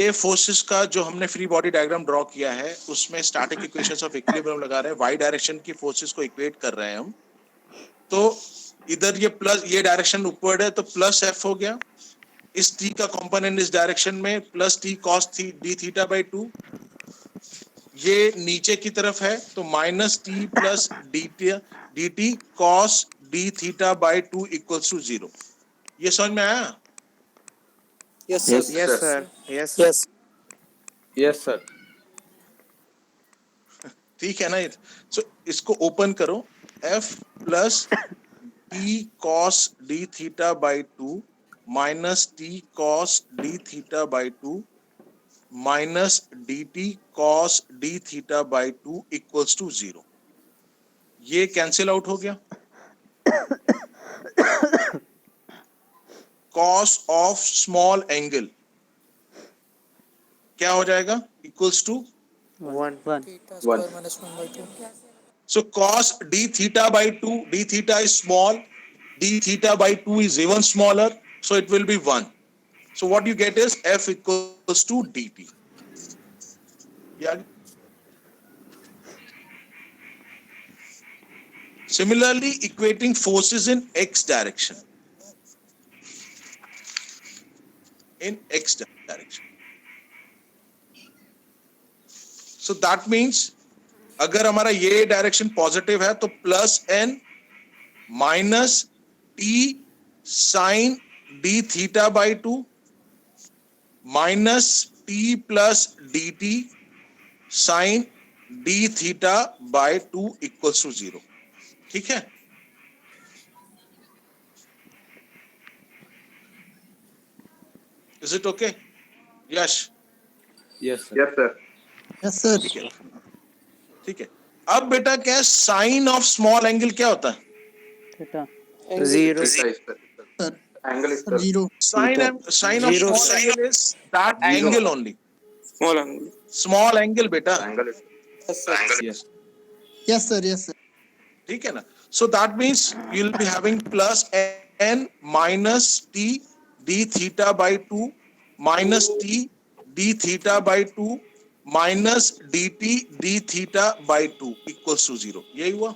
ये फोर्सेस का जो हमने फ्री बॉडी डायग्राम ड्रॉ किया है उसमें स्टैटिक इक्वेशंस ऑफ इक्विलिब्रियम लगा रहे हैं, वाई डायरेक्शन की फोर्सेस को इक्वेट कर रहे हैं हम। तो इधर ये प्लस, ये डायरेक्शन upward है तो प्लस एफ हो गया, इस t का कंपोनेंट इस डायरेक्शन में plus t cos d theta by 2, ये नीचे की तरफ है तो minus t plus dt cos d theta by 2 equals to 0। ये समझ में आया? Yes, sir. Yes, sir. Yes, sir. Yes. Yes, sir. ठीक है ना? सो इसको ओपन करो, f plus t cos d theta by 2 minus t cos d theta by 2 minus dt cos d theta by 2 equals to 0। ये cancel out हो गया। cos of small angle क्या हो जाएगा? Equals to 1. Theta square minus 1 by 2. so cos d theta by 2, d theta is small, d theta by 2 is even smaller, so it will be 1. So what you get is f equals to dt. Yeah. Similarly, equating forces in x direction. In x direction. So that means अगर हमारा ये direction positive है तो plus n minus t sine d theta by 2 minus t plus dt sine d theta by 2 equals to 0। ठीक है? Is it okay? Yes. Yes, sir. Yes, sir. Yes, sir. ठीक है, ठीक है। अब बेटा क्या है, साइन ऑफ स्मॉल एंगल क्या होता है? Theta. Angle 0. Theta is the Sir. angle is the Zero. Sain of Zero. small angle is that Zero. angle only. Small angle. Small angle बेटा, angle is Yes, sir. Yes. Yes, sir. Yes, sir. ठीक है ना? So that means you'll be having plus n minus t d theta by 2 minus t d theta by 2 minus dt d theta by 2 equals to 0. यही हुआ?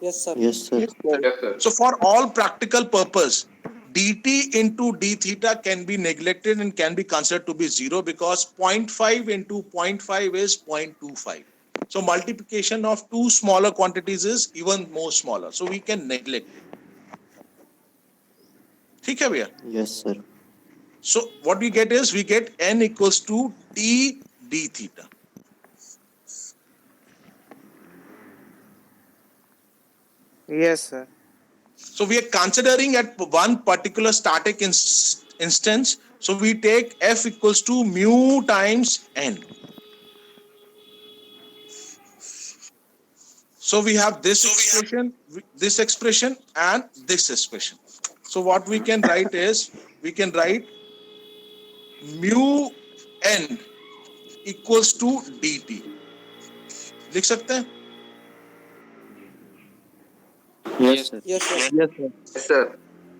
Yes, sir. Yes, sir. yes, sir. So for all practical purpose, dt into d theta can be neglected and can be considered to be 0 because 0.5 into 0.5 is 0.25. So multiplication of two smaller quantities is even more smaller. So we can neglect it. ठीक है भैया? Yes, sir. So what we get is we get n equals to t d theta. Yes, sir. So we are considering at one particular static instance. So we take f equals to mu times n. So we have this expression and this expression. So what we can write is, we can write mu n equals to dt. लिख सकते हैं? Yes, sir. Yes, sir. Yes, sir. Yes, sir.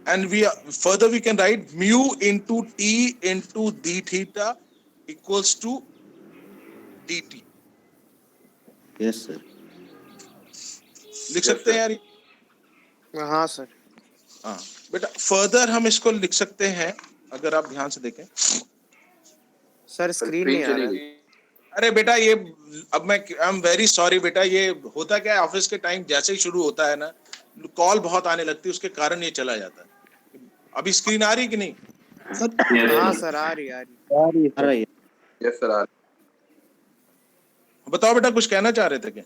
And further we can write mu into t into d theta equals to dt. Yes, sir. लिख सकते हैं यार? हाँ sir. हाँ बेटा, फर्दर हम इसको लिख सकते हैं अगर आप ध्यान से देखें। सर स्क्रीन नहीं आ चली रहा। गई। अरे बेटा ये अब मैं आई एम वेरी सॉरी बेटा, ये होता क्या है ऑफिस के टाइम जैसे ही शुरू होता है ना, कॉल बहुत आने लगती है, उसके कारण ये चला जाता है। अभी स्क्रीन आ रही है कि नहीं? Sir. हाँ सर आ रही आ रही है। Yes, sir. बताओ बेटा, कुछ कहना चाह रहे थे क्या?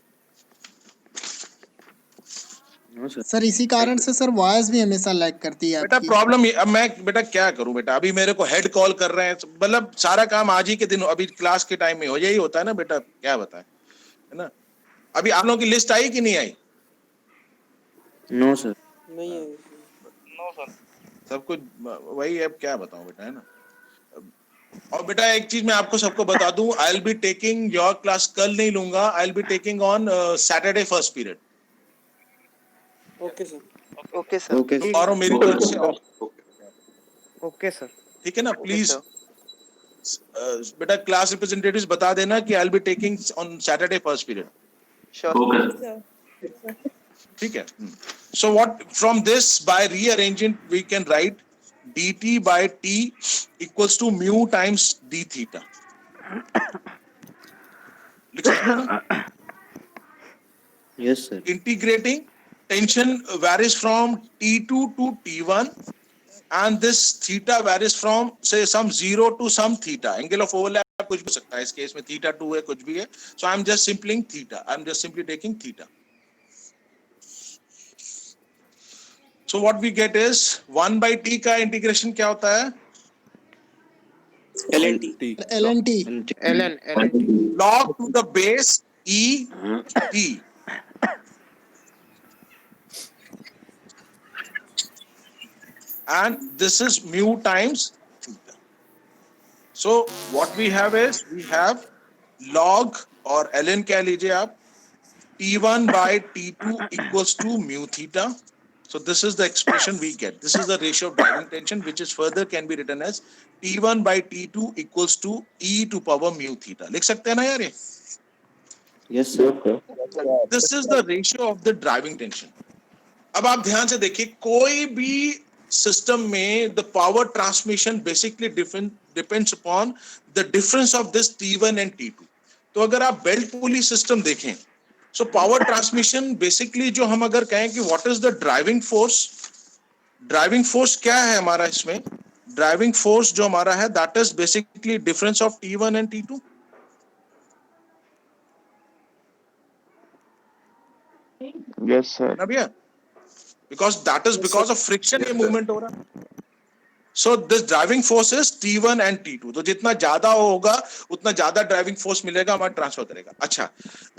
No, sir. सर इसी कारण से सर वॉइस भी हमेशा लैग करती है बेटा आपकी। प्रॉब्लम अब मैं बेटा क्या करूं बेटा, अभी मेरे को हेड कॉल कर रहे हैं, मतलब सारा काम आज ही के दिन, अभी क्लास के टाइम में हो, यही होता है ना बेटा, क्या बताएं, है ना? अभी आप लोगों की लिस्ट आई कि नहीं आई? No, sir. नहीं है। सब कुछ वही है, अब क्या बताऊं बेटा, है ना? और बेटा एक चीज मैं आपको सबको बता दूं, I will be taking your class, कल नहीं लूंगा, I will be taking on Saturday first period. Okay sir. Okay sir. Okay, sir. और मेरी तरफ से ओके सर। ठीक है ना? Please sir. बेटा क्लास रिप्रेजेंटेटिव्स बता देना कि I will be taking on Saturday first period. Sure. ठीक है. So what from this by rearranging we can write dt by t equals to mu times d theta. लिख सकते हैं ना? Yes, sir. Integrating tension varies from T2 to T1 and this theta varies from say some 0 to some theta. Angle of overlap कुछ भी हो सकता है. इस केस में theta 2 है, कुछ भी है. So I'm just simply theta. I'm just simply taking theta. So what we get is 1 by t का integration क्या होता है? LNT. LNT. LNT. Log to the base e t. And this is mu times theta. So what we have is we have log or ln कह लीजिए आप t1 by t2 equals to mu theta. So this is the expression we get. This is the ratio of driving tension which is further can be written as t1 by t2 equals to e to power mu theta. लिख सकते हैं ना यार ये? Yes, sir. This is the ratio of the driving tension. अब आप ध्यान से देखिए कोई भी सिस्टम में the power transmission basically depends upon the difference of this T1 and T2. तो अगर आप बेल्ट पुली सिस्टम देखें so power transmission basically जो हम अगर कहें कि what is the driving force क्या है हमारा इसमें driving force जो हमारा है that is basically difference of T1 and T2. Yes, sir. ना भैया because that is because of friction ये movement हो रहा है. So this driving force is T1 and T2. तो जितना ज्यादा होगा उतना ज्यादा ड्राइविंग फोर्स मिलेगा हमारा ट्रांसफर करेगा. अच्छा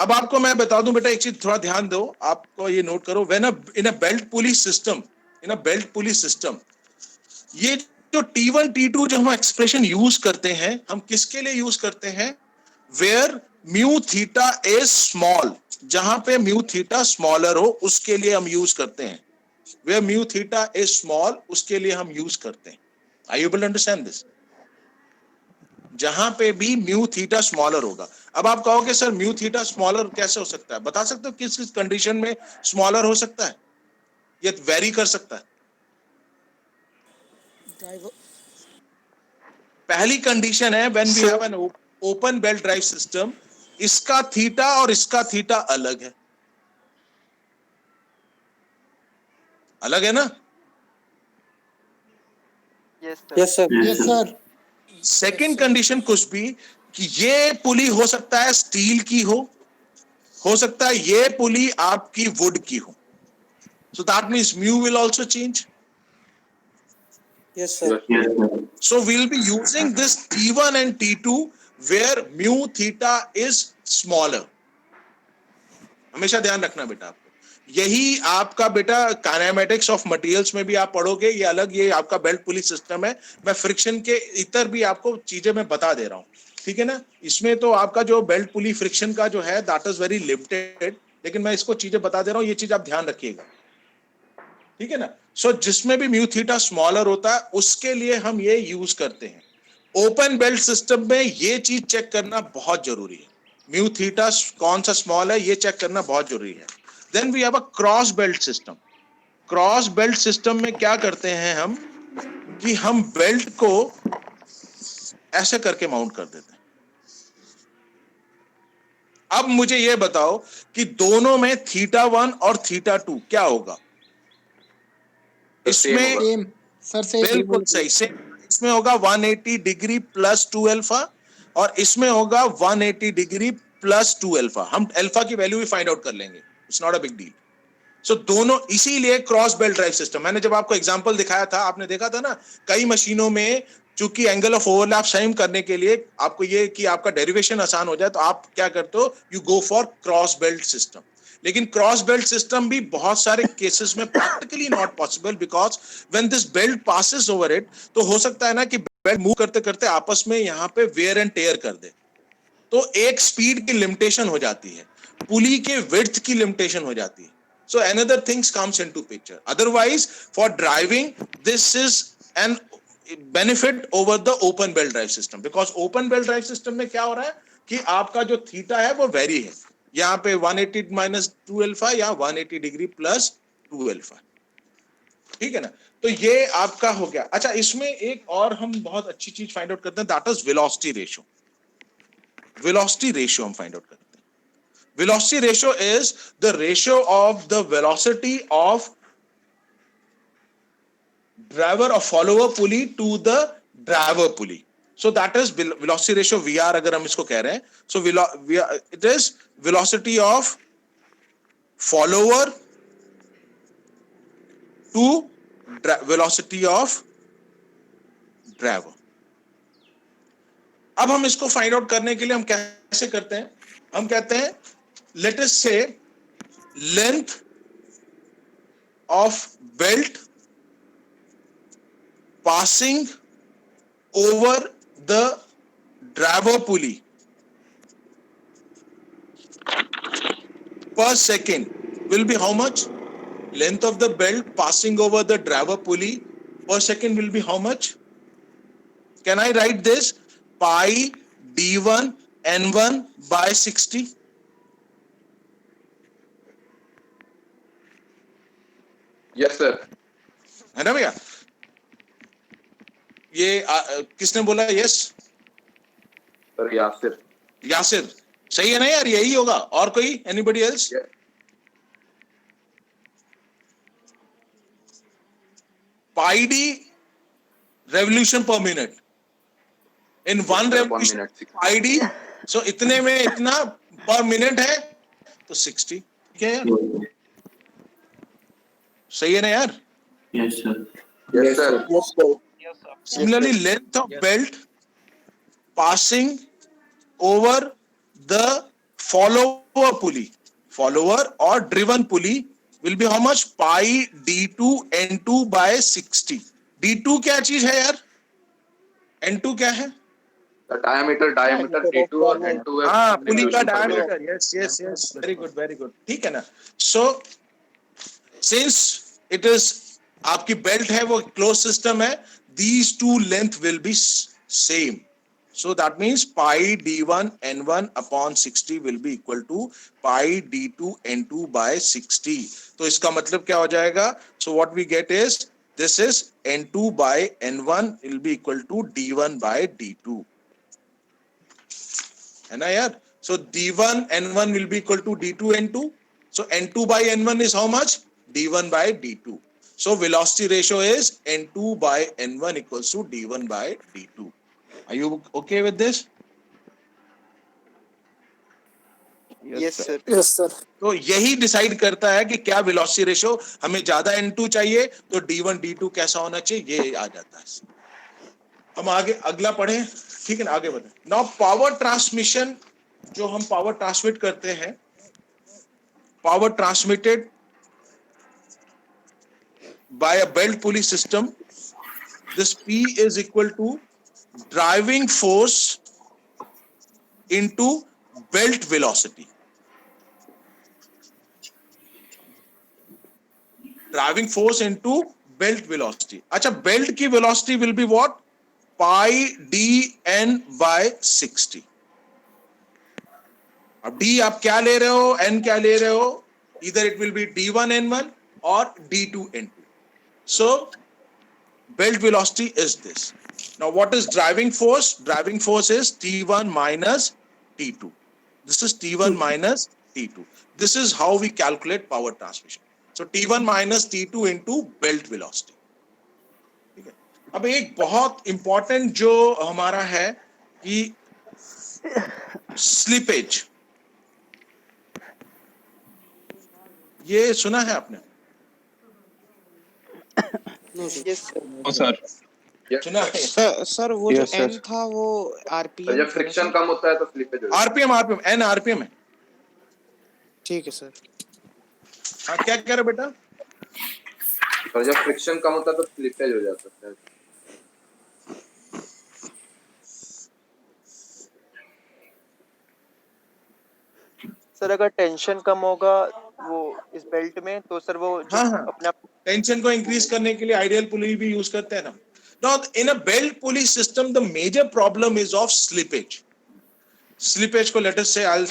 अब आपको मैं बता दूं बेटा एक चीज थोड़ा ध्यान दो आपको ये नोट करो when in a belt pulley system ये जो T1 T2 जो हम एक्सप्रेशन यूज करते हैं हम किसके लिए यूज करते हैं where mu theta is small जहां पे mu theta smaller हो उसके लिए हम यूज करते हैं where mu theta is small उसके लिए हम यूज करते हैं. Are you able to understand this? जहां पे भी mu theta smaller होगा. अब आप कहोगे सर mu theta smaller कैसे हो सकता है? बता सकते हो किस किस कंडीशन में smaller हो सकता है? ये वेरी कर सकता है. पहली कंडीशन है when we have an open belt drive system इसका थीटा और इसका थीटा अलग है. अलग है ना? Yes, sir. सेकेंड कंडीशन कुछ भी कि ये पुली हो सकता है स्टील की हो सकता है ये पुली आपकी वुड की हो. So that means mu will also change. Yes, sir. So we'll be using this T1 and T2 where mu theta is smaller. हमेशा ध्यान रखना बेटा आपको. यही आपका बेटा काइनेमेटिक्स ऑफ मटेरियल्स में भी आप पढ़ोगे. ये अलग ये आपका बेल्ट पुली सिस्टम है. मैं फ्रिक्शन के इतर भी आपको चीजें मैं बता दे रहा हूँ. ठीक है ना? इसमें तो आपका जो बेल्ट पुली फ्रिक्शन का जो है दैट इज वेरी लिमिटेड. लेकिन मैं इसको चीजें बता दे रहा हूँ. ये चीज आप ध्यान रखिएगा. ठीक है ना? सो जिसमें भी म्यू थीटा स्मॉलर होता है उसके लिए हम ये यूज करते हैं. ओपन बेल्ट सिस्टम में ये चीज चेक करना बहुत जरूरी है. म्यू थीटा कौन सा स्मॉल है ये चेक करना बहुत जरूरी है. Then we have a cross belt system. Cross belt system में क्या करते हैं हम कि हम बेल्ट को ऐसे करके माउंट कर देते हैं. अब मुझे ये बताओ कि दोनों में थीटा 1 और थीटा 2 क्या होगा? इसमें Same. Sir, same. बिल्कुल सही से इसमें होगा 180 डिग्री प्लस 2 अल्फा और इसमें होगा 180 डिग्री प्लस 2 अल्फा. हम अल्फा की वैल्यू भी फाइंड आउट कर लेंगे. It's not a big deal. So दोनों इसीलिए क्रॉस बेल्ट ड्राइव सिस्टम. मैंने जब आपको एग्जांपल दिखाया था आपने देखा था ना कई मशीनों में चूंकि एंगल ऑफ ओवरलैप सही करने के लिए आपको ये कि आपका डेरिवेशन आसान हो जाए तो आप क्या करते हो you go for cross belt system. लेकिन क्रॉस बेल्ट सिस्टम भी बहुत सारे केसेस में practically not possible because when this belt passes over it तो हो सकता है ना कि बेल्ट मूव करते करते आपस में यहाँ पे वेयर एंड टेयर कर दे. तो एक स्पीड की लिमिटेशन हो जाती है. पुली के विड्थ की लिमिटेशन हो जाती है. So another things comes into picture. Otherwise, for driving, this is an benefit over the open belt drive system, because open belt drive system में क्या हो रहा है कि आपका जो थीटा है वो वेरी है, यहाँ पे 180 माइनस 2 अल्फा या 180 डिग्री प्लस 2 अल्फा, ठीक है ना। तो ये आपका हो गया। अच्छा, इसमें एक और हम बहुत अच्छी चीज फाइंड आउट करते हैं, that is velocity ratio. Velocity ratio हम फाइंड आउट करते हैं। Velocity ratio is the ratio of the velocity of driver or follower pulley to the driver pulley. So that is velocity ratio VR अगर हम इसको कह रहे हैं। So it is velocity of follower to velocity of driver. अब हम इसको find out करने के लिए हम कैसे करते हैं? हम कहते हैं let us say length of belt passing over the driver pulley per second will be how much? Length of the belt passing over the driver pulley per second will be how much? Can I write this? Pi d1 n1 by 60. Yes, sir. है ना भैया? ये किसने बोला yes? Sir Yasir. Yasir, सही है ना यार? यही होगा। और कोई? Anybody else? Pi D revolution पर minute in one revolution pi D, so इतने में इतना पर मिनट है तो 60, ठीक है यार? सही है ना यार? Yes, sir. Yes, sir. Yes, sir. Similarly, length of belt passing over the follower pulley, follower or driven pulley will be how much? Pi d2 n2 by 60. d2 क्या चीज है यार? n2 क्या है? The diameter d2 और n2 है। हाँ, पुली का diameter. Yes. Very good. ठीक है ना? So since it is आपकी बेल्ट है वो क्लोज सिस्टम है, these two length will be same. So that means pi d1 n1 upon 60 will be equal to pi d2 n2 by 60. तो इसका मतलब क्या हो जाएगा? So what we get is this is n2 by n1 will be equal to d1 by d2. है ना यार? So d1 n1 will be equal to d2 n2. So n2 by n1 is how much? d1 by d2. So velocity ratio is n2 by n1 equals to d1 by d2. Are you okay with this? Yes, sir. Yes, sir. तो यही decide करता है कि क्या velocity ratio, हमें ज्यादा n2 चाहिए तो d1 d2 कैसा होना चाहिए, ये आ जाता है। हम आगे अगला पढ़ें, ठीक है ना? आगे बढ़े। नाउ पावर ट्रांसमिशन, जो हम पावर ट्रांसमिट करते हैं, power transmitted by a belt pulley system, this P is equal to driving force into belt velocity. Driving force into belt velocity. अच्छा, belt की velocity will be what? Pi dn by 60. अब d आप क्या ले रहे हो, n क्या ले रहे हो? Either it will be d1 n1 or d2 n2. So belt velocity is this. Now what is driving force? Driving force is T1 minus T2. This is T1 minus T2. This is how we calculate power transmission. So T1 minus T2 into belt velocity. ठीक है? अब एक बहुत important जो हमारा है कि slippage, ये सुना है आपने? Yes, sir. Oh, sir. सुना है? सर वो जो Yes, sir. n था वो RPM जब फ्रिक्शन कम होता है तो स्लिपेज हो जाता आरपीएम n आरपीएम है। ठीक है सर। हाँ, क्या कह रहे बेटा? है। और जब फ्रिक्शन कम होता है तो स्लिपेज हो जाता है। सर अगर टेंशन कम होगा वो इस बेल्ट में तो सर वो जो हाँ। अपने आप टेंशन को इंक्रीज करने के लिए आइडियल पुली भी यूज करते हैं ना। Now, in a belt pulley system, the major problem is of slippage. Slippage को let us say I'll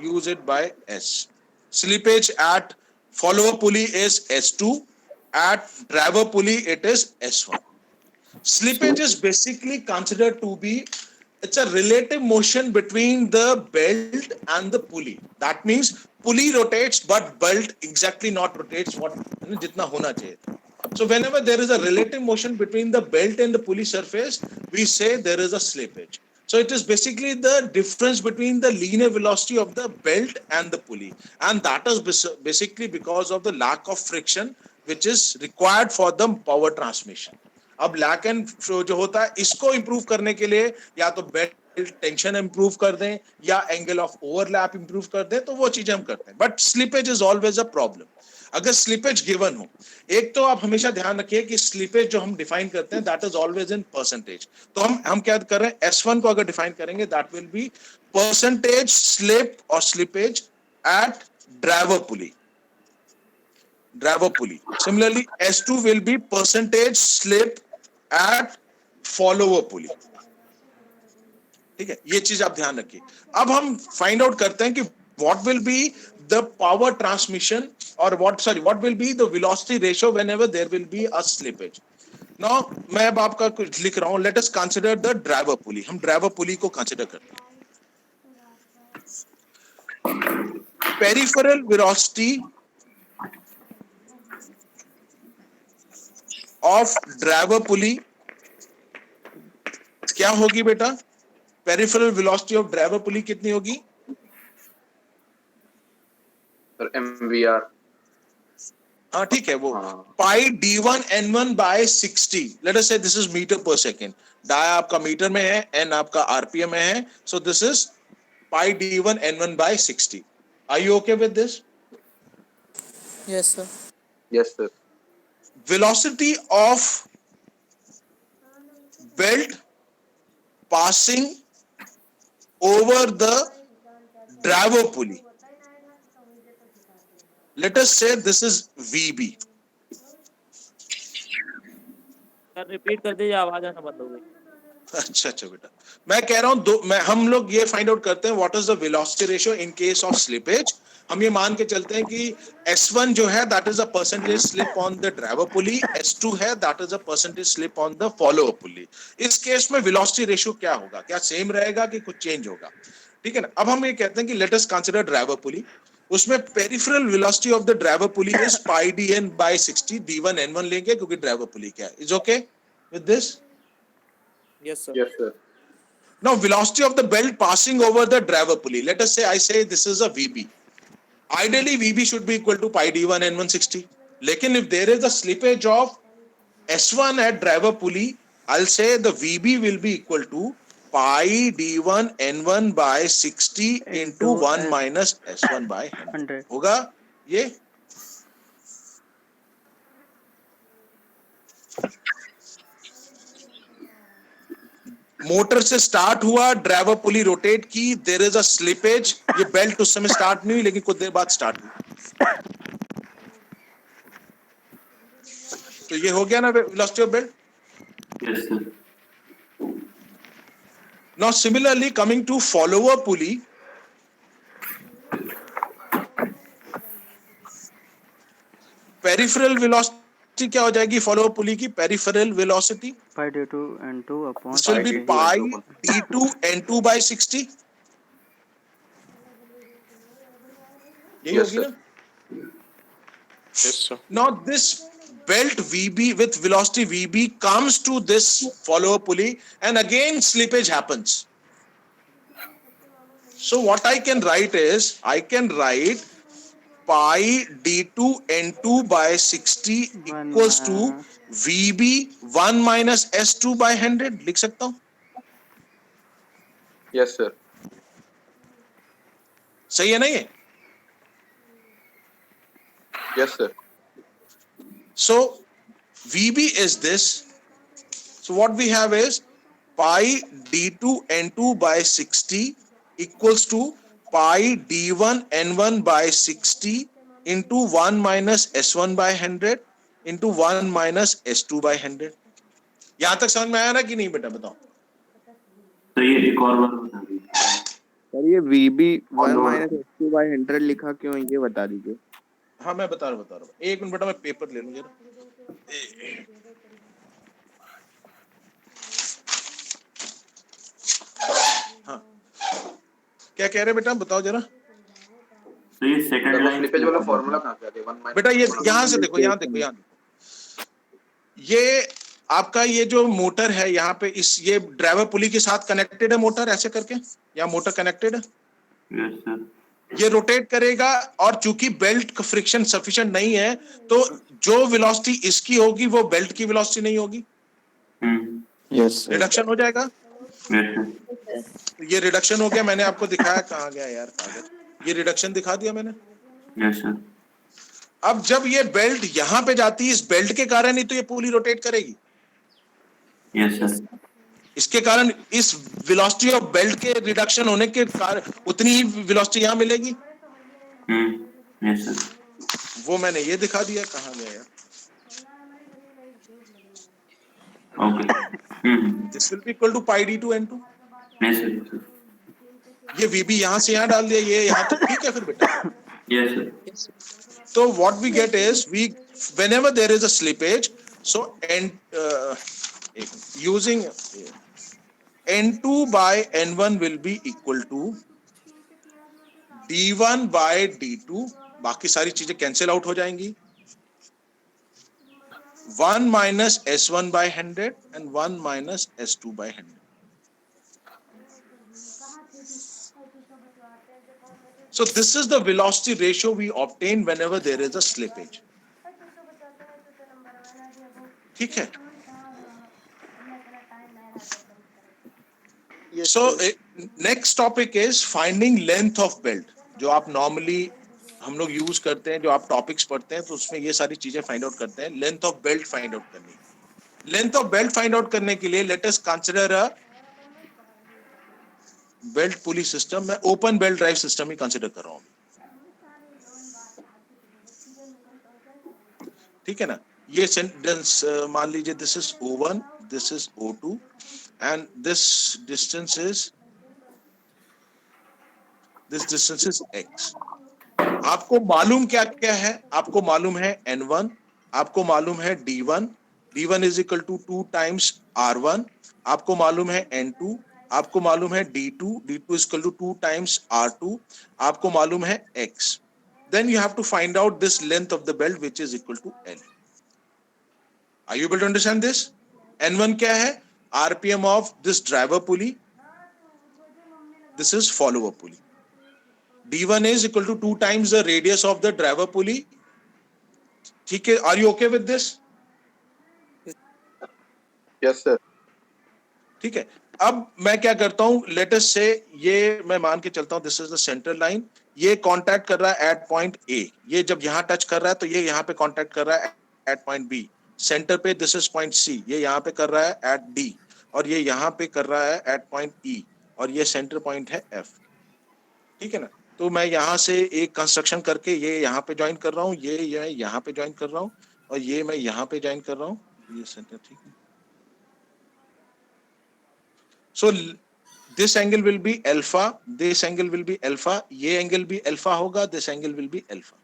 use it by S. Slippage at follower pulley is S2. At driver pulley it is S1. Slippage is basically considered to be, it's a relative motion between the belt and the pulley. That means pulley rotates but belt exactly not rotates what jitna hona chahiye. So whenever there is a relative motion between the belt and the pulley surface, we say there is a slippage. So it is basically the difference between the linear velocity of the belt and the pulley, and that is basically because of the lack of friction which is required for the power transmission. अब lack and flow जो होता है इसको improve करने के लिए या तो बेल्ट टेंशन इंप्रूव कर दें या एंगल ऑफ ओवरलैप इंप्रूव कर दें, तो वो चीजें हम करते हैं. But slippage is always a problem. अगर स्लिपेज गिवन हो, एक तो आप हमेशा ध्यान रखिए कि स्लिपेज जो हम डिफाइन करते हैं that is always in percentage. तो हम क्या कर रहे हैं, S1 को अगर डिफाइन करेंगे that will be percentage slip और slippage at driver pulley. Similarly, S2 will be percentage slip at follower pulley. ठीक है, ये चीज आप ध्यान रखिए. अब हम फाइंड आउट करते हैं कि what will be the power transmission or what will be the velocity ratio whenever there will be a slippage. Now मैं अब आपका कुछ लिख रहा हूं. Let us consider the driver pulley. हम driver pulley को consider करते हैं. Peripheral velocity of driver pulley क्या होगी बेटा? पेरिफेरल वेलोसिटी ऑफ ड्राइवर पुली कितनी होगी? Sir MVR. हाँ ठीक है, वो पाई d1 n1 by 60. Let us say this is metre per second. Dia आपका मीटर में है, n आपका आरपीएम में है. So this is pi d1 n1 by 60. Are you okay with this? Yes, sir. Yes, sir. Velocity of belt passing over the driver pulley. Let us say this is VB. Sir repeat कर दीजिए, आवाज आना बंद हो गई. अच्छा बेटा, मैं कह रहा हूं हम लोग ये फाइंड आउट करते हैं what is the velocity ratio in case of slippage. हम ये मान के चलते हैं कि S1 जो है that is a percentage slip on the driver pulley, S2 है that is a percentage slip on the follower pulley. इस केस में वेलोसिटी रेशियो क्या होगा? क्या सेम रहेगा कि कुछ चेंज होगा? ठीक है ना. अब हम ये कहते हैं कि लेट अस कंसीडर ड्राइवर पुली. उसमें peripheral velocity of the driver pulley is pi dn by 60. d1 n1 लेंगे क्योंकि ड्राइवर पुली क्या है. Is okay with this? Yes, sir. Yes, sir. Now velocity of the belt passing over the driver pulley. Let us say I say this is a VB. Ideally VB should be equal to pi d1 n1 60. लेकिन if there is a slippage of S1 at driver pulley, I'll say the VB will be equal to pi d1 n1 by 60 into 1 minus S1 by 100. होगा ये? Motor से start हुआ, driver पुली rotate की, there is a slippage. ये belt उस समय start नहीं हुई लेकिन कुछ देर बाद स्टार्ट हुई. तो ये हो गया ना velocity of belt. Yes, sir. Now similarly coming to follower pulley, peripheral velocity क्या हो जाएगी फॉलोअर पुली की? Peripheral velocity pi d2 n2 upon this will be pi d2 n2 by 60. यही Yes, होगी sir. ना. Yes, sir. Now this belt VB with velocity VB comes to this follower pulley and again slippage happens. So what I can write is, I can write pi d2 n2 by 60 equals to VB 1 minus S2 by 100. लिख सकता हूँ? Yes, sir. सही है ना ये? Yes, sir. So VB is this. So what we have is pi d2 n2 by 60 equals to pi d1 n1 by 60 into 1 minus S1 by 100 into 1 minus S2 by 100. यहां तक समझ में आया ना कि नहीं बेटा, बताओ। तो ये एक और बार बता दीजिए। सर ये VB 1 माइनस S2 बाई 100 लिखा क्यों है ये बता दीजिए। हाँ मैं बता रहा हूँ। एक मिनट बेटा, मैं पेपर ले लूँ जरा। हाँ क्या कह रहे बेटा, बताओ जरा। तो ये सेकंड सर वो लाइन स्लिपेज वाला फॉर्मूला कहाँ पे आ गया? 1 माइनस बेटा ये यहाँ से देखो, यहाँ देखो, यहाँ देखो, ये आपका ये जो मोटर है यहाँ पे, इस ये ड्राइवर पुली के साथ कनेक्टेड है मोटर, ऐसे करके, या मोटर कनेक्टेड है, यस सर, ये रोटेट करेगा, और चूंकि बेल्ट का फ्रिक्शन सफिशिएंट नहीं है, तो जो वेलोसिटी इसकी होगी वो बेल्ट की वेलोसिटी नहीं होगी, यस रिडक्शन हो जाएगा। यस सर, ये रिडक्शन हो गया, मैंने आपको दिखाया, कहाँ गया यार कागज, ये रिडक्शन दिखा दिया मैंने। यस सर, अब जब ये बेल्ट यहां पे जाती है, इस बेल्ट के कारण ही तो ये पुली रोटेट करेगी, यस सर, इसके कारण, इस वेलोसिटी ऑफ बेल्ट के रिडक्शन होने के कारण उतनी ही वेलोसिटी यहां मिलेगी। यस सर, वो मैंने ये दिखा दिया, कहाँ गया यार, okay, this will be equal to pi D two n2। Yes sir, ये VB यहां से यहां डाल दिया, ये यहां तक, ठीक है फिर बेटा। Yes sir, So what we get is, whenever there is a slippage, so using N2 by N1 will be equal to D1 by D2, बाकी सारी चीजें कैंसिल आउट हो जाएंगी, 1 minus S1 by 100 and 1 minus S2 by 100. So this is the velocity ratio we obtain whenever there is a slippage. ठीक है। Yes, So sir. next topic is finding length of belt, जो आप normally हम लोग use करते हैं, जो आप टॉपिक्स पढ़ते हैं तो उसमें ये सारी चीजें फाइंड आउट करते हैं। Length of belt find out करनी, length of belt find out करने के लिए let us consider a belt pulley system. मैं ओपन बेल्ट ड्राइव सिस्टम ही कंसीडर कर रहा हूँ, ठीक है ना। ये सेंटेंस मान लीजिए, this is O1, this is O2 and this distance is x। आपको मालूम क्या क्या है, आपको मालूम है N1, आपको मालूम है D1, D1 is equal to 2 times R1, आपको मालूम है N2, आपको मालूम है D2, D2 is equal to 2 times R2, आपको मालूम है X। Then you have to find out this length of the belt which is equal to L. Are you able to understand this? N1 क्या है? RPM of this driver pulley. This is follower pulley. D1 is equal to 2 times the radius of the driver pulley. ठीक है, are you okay with this? Yes sir. ठीक है। अब मैं क्या करता हूं, लेट अस से ये मैं मान के चलता हूं, this is the central line, ये कांटेक्ट कर रहा है एट पॉइंट A, ये जब यहां टच कर रहा है तो ये यहां पे कांटेक्ट कर रहा है एट पॉइंट B, सेंटर पे दिस इज पॉइंट C, ये यहां पे कर रहा है एट D, और ये यहां पे कर रहा है एट पॉइंट E, और ये सेंटर पॉइंट है F, ठीक है ना। तो मैं यहां से एक कंस्ट्रक्शन करके ये यहां पे ज्वाइन कर रहा हूं, ये यहां पे ज्वाइन कर रहा हूं, और ये मैं यहां पे ज्वाइन कर रहा हूं, ये सेंटर, ठीक है। So this angle will be alpha, this angle will be alpha, ये angle भी alpha होगा, this angle will be alpha.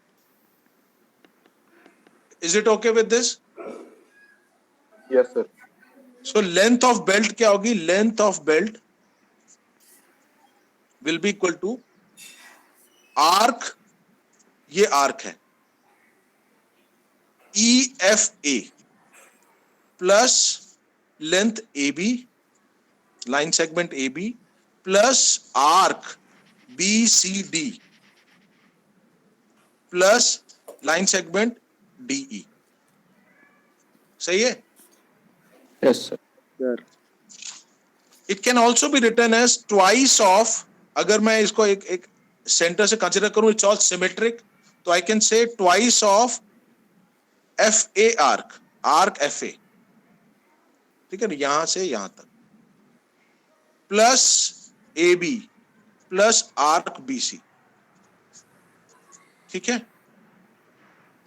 Is it okay with this? Yes sir. So length of belt क्या होगी? Length of belt will be equal to arc, ये arc है, EFA plus length AB, line segment AB plus arc BCD plus line segment DE. सही है? Yes sir, sir It can also be written as twice of, अगर मैं इसको एक centre से consider करूं, it's all symmetric, तो I can say twice of FA arc FA, ठीक है ना, यहां से यहां तक, plus AB plus arc BC, ठीक है।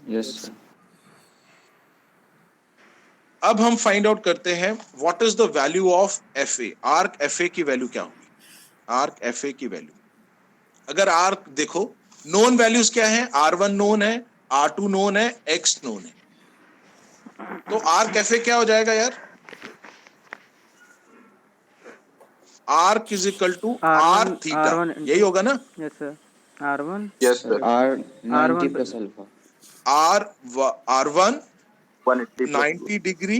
यस सर, अब हम फाइंड आउट करते हैं what is the value of F A. Arc F A की वैल्यू क्या होगी? आर्क एफ ए की वैल्यू, अगर आर्क देखो नोन वैल्यूज क्या है, R1 नोन है, R2 नोन है, X नोन है, तो आर्क एफ ए क्या हो जाएगा यार? Arc is equal to R R1 थीटा, R1 यही होगा ना? yes sir R1 Yes, sir. R90 plus alpha. R1 180 plus 90 degree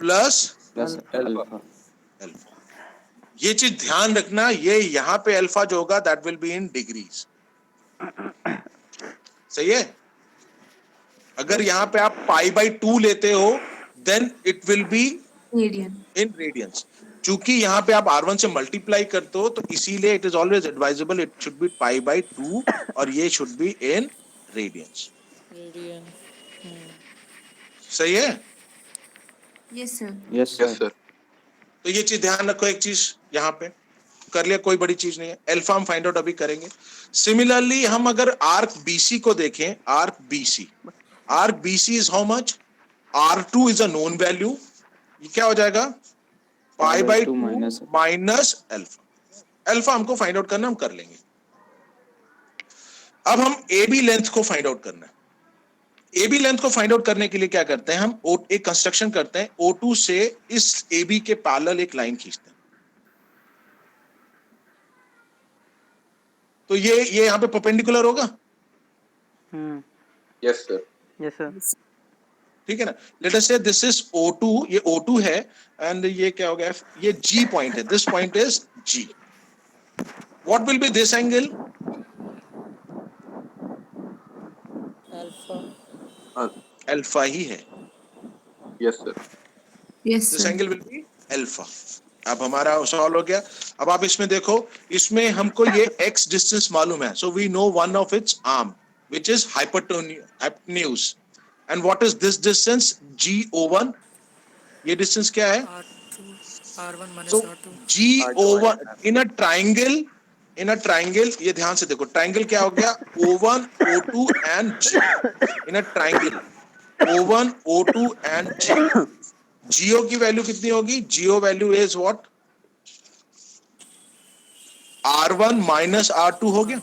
plus Plus alpha. Alpha. ये चीज ध्यान रखना, ये यहां पे अल्फा जो होगा that will be in degrees. सही है? अगर यहां पे आप पाई बाई 2 लेते हो then it will be in radians. चूंकि यहाँ पे आप R1 से मल्टीप्लाई करते हो तो इसीलिए it is always advisable it should be pi by 2 और ये should be in radiance. Radian. सही है? Yes Yes, sir. sir. तो ये चीज ध्यान रखो, एक चीज यहाँ पे कर लिया, कोई बड़ी चीज नहीं है। अल्फा हम फाइंड आउट अभी करेंगे। सिमिलरली हम अगर आर्क बीसी को देखें, arc BC is how much? R2 is a known value, ये क्या हो जाएगा? Pi by 2 minus alpha. Alpha हमको फाइंड आउट करना, हम कर लेंगे। अब हम ए बी लेंथ को फाइंड आउट करना है। ए बी लेंथ को फाइंड आउट करने के लिए क्या करते हैं हम? एक कंस्ट्रक्शन करते हैं, O2 से इस ए बी के पैरेलल एक लाइन खींचते हैं। तो ये यहां पे परपेंडिकुलर होगा, Yes, sir. yes sir ठीक है ना? Late us say this is O2, ये O2 है एंड ये क्या हो गया? ये G पॉइंट है, this point is G। What will be this angle? Alpha. Alpha ही है, Yes, sir. This angle will be alpha. अब हमारा सॉल्व हो गया। अब आप इसमें देखो, इसमें हमको ये x डिस्टेंस मालूम है, so we know one of its arm which is hypotenuse. And what is this distance? GO1। ये डिस्टेंस क्या है? R1 minus So R2. GO1 in a triangle, ये ध्यान से देखो, ट्राइंगल क्या हो गया? O1 O2 and G in a triangle, O1 O2 and G। GO की वैल्यू कितनी होगी? GO value is what? R1 minus R2 हो गया।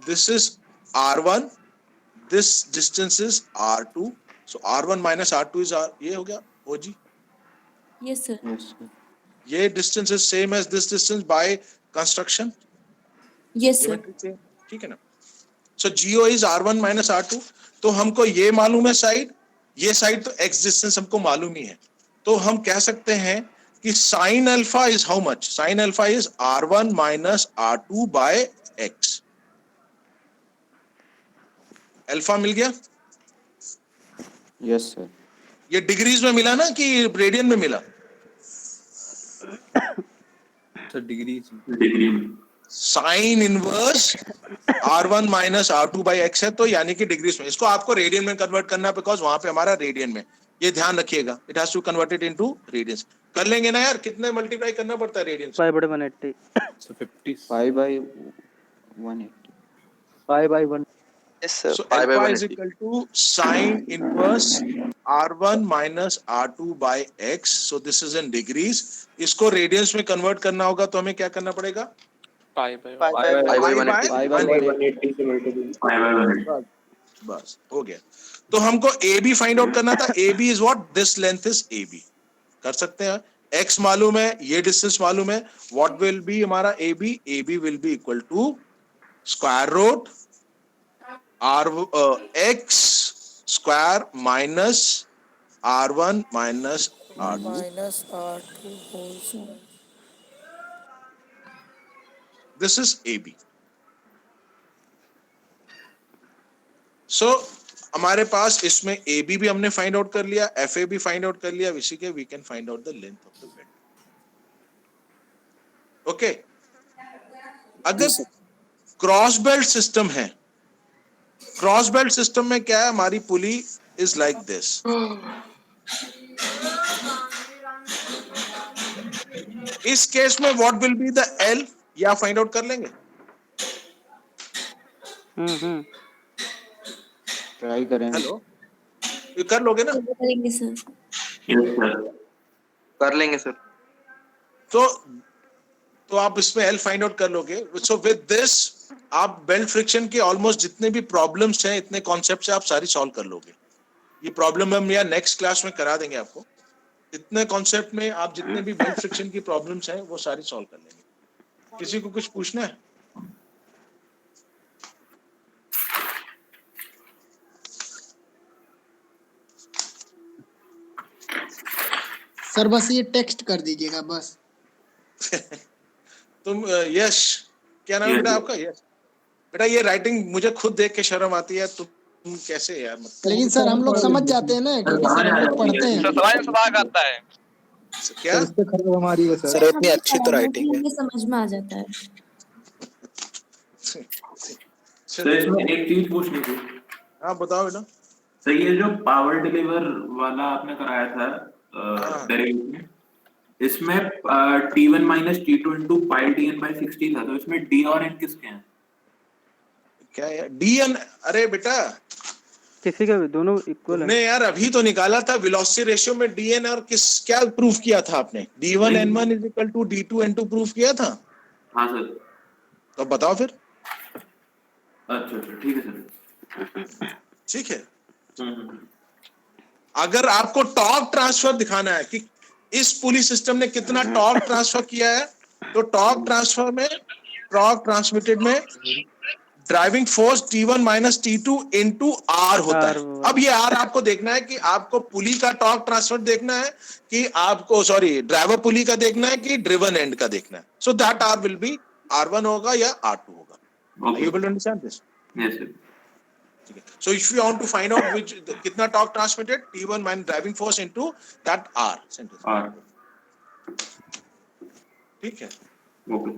This is R1, this distance is R2, so R1 minus R2 is R, ये हो गया OG। Yes sir. ये distance is same as this distance by construction। Yes sir. ठीक है ना? So GO is R1 minus R2। तो हमको ये मालूम है साइड, ये साइड तो x distance हमको मालूम ही है, तो हम कह सकते हैं कि sin alpha is how much? Sin alpha is R1 minus R2 by x। Alpha मिल गया? Yes sir. ये डिग्रीज में मिला ना कि रेडियन में मिला? Degree. Sine inverse R1 minus R2 by x है, तो यानी कि डिग्रीज में। इसको आपको रेडियन में कन्वर्ट करना है बिकॉज वहां पे हमारा रेडियन में, ये ध्यान रखिएगा, it has to convert it into radians. कर लेंगे ना यार? कितने मल्टीप्लाई करना पड़ता है रेडियन से? 5/180 So 5 by 180. 5/1 yes sir So 5/180. alpha is equal to sin inverse R1 minus R2 by x, so this is in degrees। इसको रेडियंस में कन्वर्ट करना होगा तो हमें क्या करना पड़ेगा? Pi by 5/180. 5 by 180. बस हो गया। तो हमको ए बी फाइंड आउट करना था। A B is what? This length is A B. कर सकते हैं, एक्स मालूम है, ये डिस्टेंस मालूम है। व्हाट विल बी हमारा A B? A B will be equal to square root R X square minus R1 minus R2 minus R2 whole square. This is A B. So हमारे पास इसमें A B भी हमने find out कर लिया, F A भी find out कर लिया, इसी के we can find out the length of the bed. Okay, अगर क्रॉस बेल्ट सिस्टम है, क्रॉस बेल्ट सिस्टम में क्या है? हमारी पुली इज लाइक दिस। इस केस में what will be the L? या फाइंड आउट कर लेंगे? ट्राई करें हेलो, ये कर लोगे ना? करेंगे सर कर लेंगे सर। तो आप इसमें एल फाइंड आउट कर लोगे। सो विद दिस आप बेल्ट फ्रिक्शन के ऑलमोस्ट जितने भी प्रॉब्लम्स हैं, इतने कॉन्सेप्ट्स हैं, आप सारी सॉल्व कर लोगे। ये प्रॉब्लम हम या नेक्स्ट क्लास में करा देंगे आपको। इतने कॉन्सेप्ट में आप जितने भी बेल्ट फ्रिक्शन की प्रॉब्लम्स हैं वो सारी सॉल्व कर लेंगे। किसी को कुछ पूछना है? सर बस ये टेक्स्ट कर दीजिएगा बस। तुम यश, क्या नाम है बेटा आपका? यश बेटा, ये राइटिंग मुझे खुद देख के शर्म आती है। तुम कैसे यार, मतलब लेकिन सर हम लोग समझ जाते हैं ना, क्योंकि सर हम लोग पढ़ते हैं। क्या? सर इतनी अच्छी तो राइटिंग है। समझ में आ जाता है। तो इसमें एक चीज पूछनी थी। हाँ बताओ बेटा। सही है, जो पावर डिलीवर वाला आपने कराया था डेरिवेटिव, इसमें T1 minus T2 into pi DN by 60 था, तो इसमें D और N किसके हैं? क्या यार DN? अरे बेटा किसी का भी, दोनों इक्वल है। तुमने यार अभी तो निकाला था वेलोसिटी रेशियो में DN और क्या प्रूफ किया था आपने? D1 N1 is equal to D2 N2 proof किया था। हाँ सर। तो बताओ फिर। अच्छा ठीक है सर। ठीक है, अगर आपको टॉर्क ट्रांसफर दिखाना है कि इस पुली सिस्टम ने कितना टॉर्क ट्रांसफर किया है, तो टॉर्क ट्रांसफर में, टॉर्क ट्रांसमिटेड में driving force T1 minus T2 into R होता है। अब ये R आपको देखना है कि आपको पुली का टॉर्क ट्रांसफर देखना है कि आपको, सॉरी, ड्राइवर पुली का देखना है कि ड्रिवन एंड का देखना है। So that R will be R1 होगा या R2 होगा। Are you able to understand this? Yes sir. So if you want to find out which कितना torque transmitted, T1 minus driving force into that R. R. ठीक है। Okay.